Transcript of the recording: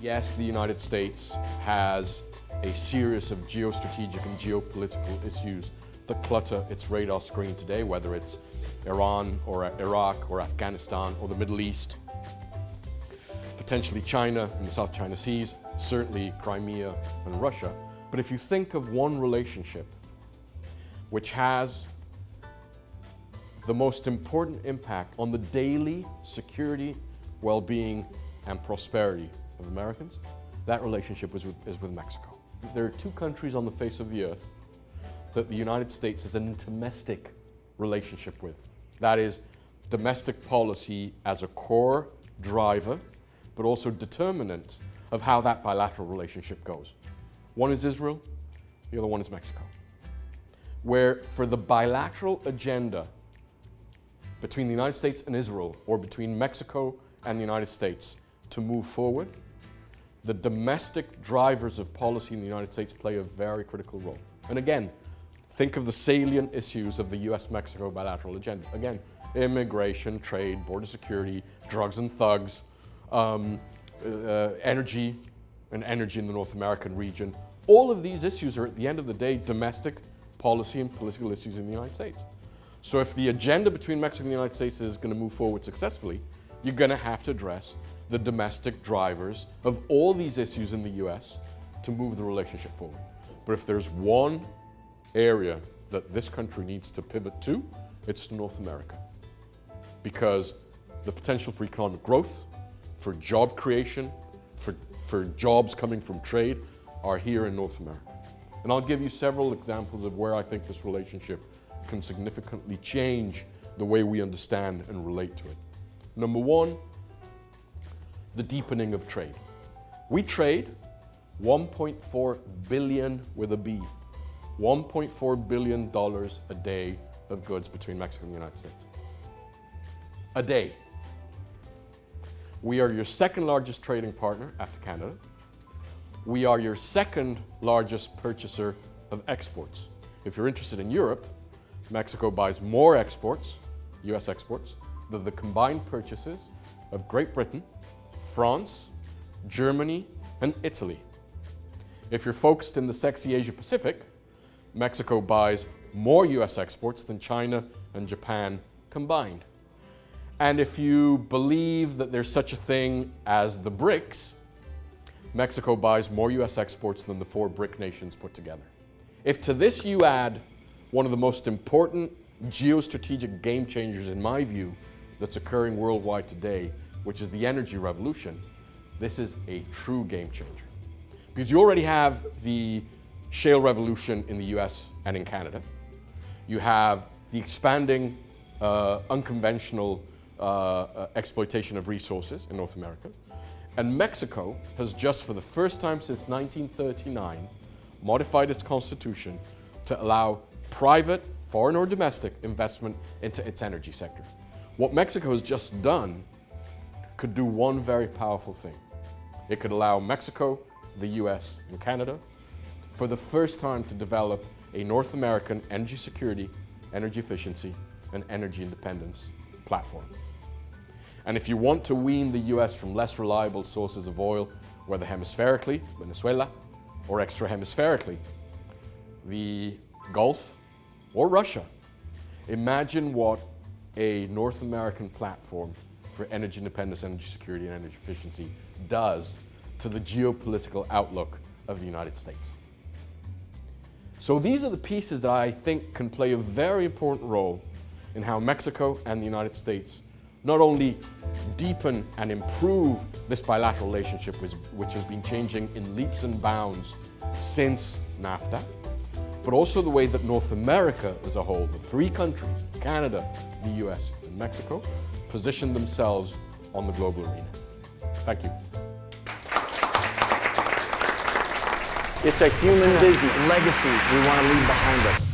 Yes, the United States has a series of geostrategic and geopolitical issues that clutter its radar screen today, whether it's Iran or Iraq or Afghanistan or the Middle East, potentially China and the South China Seas, certainly Crimea and Russia. But if you think of one relationship which has the most important impact on the daily security, well-being, and prosperity of Americans, that relationship is with Mexico. There are two countries on the face of the earth that the United States has an intimistic relationship with. That is domestic policy as a core driver, but also determinant of how that bilateral relationship goes. One is Israel, the other one is Mexico. Where for the bilateral agenda between the United States and Israel, or between Mexico and the United States to move forward, the domestic drivers of policy in the United States play a very critical role. And again, think of the salient issues of the US-Mexico bilateral agenda. Again, immigration, trade, border security, drugs and thugs, energy and energy in the North American region. All of these issues are, at the end of the day, domestic policy and political issues in the United States. So if the agenda between Mexico and the United States is going to move forward successfully, you're going to have to address the domestic drivers of all these issues in the US to move the relationship forward. But if there's one area that this country needs to pivot to, it's to North America. Because the potential for economic growth, for job creation, for jobs coming from trade are here in North America. And I'll give you several examples of where I think this relationship can significantly change the way we understand and relate to it. Number one, the deepening of trade. We trade 1.4 billion with a B, $1.4 billion a day of goods between Mexico and the United States. A day. We are your second largest trading partner after Canada. We are your second largest purchaser of exports. If you're interested in Europe, Mexico buys more exports, US exports, than the combined purchases of Great Britain, France, Germany, and Italy. If you're focused in the sexy Asia Pacific, Mexico buys more US exports than China and Japan combined. And if you believe that there's such a thing as the BRICS, Mexico buys more US exports than the 4 BRIC nations put together. If to this you add one of the most important geostrategic game changers, in my view, that's occurring worldwide today, which is the energy revolution, this is a true game changer. Because you already have the shale revolution in the US and in Canada. You have the expanding unconventional exploitation of resources in North America. And Mexico has just for the first time since 1939 modified its constitution to allow private, foreign or domestic, investment into its energy sector. What Mexico has just done could do one very powerful thing. It could allow Mexico, the US, and Canada for the first time to develop a North American energy security, energy efficiency, and energy independence platform. And if you want to wean the US from less reliable sources of oil, whether hemispherically, Venezuela, or extra-hemispherically, the Gulf or Russia, imagine what a North American platform for energy independence, energy security, and energy efficiency does to the geopolitical outlook of the United States. So these are the pieces that I think can play a very important role in how Mexico and the United States not only deepen and improve this bilateral relationship, which has been changing in leaps and bounds since NAFTA, but also the way that North America as a whole, the 3 countries, Canada, the US, and Mexico, position themselves on the global arena. Thank you. It's a human vision, legacy we want to leave behind us.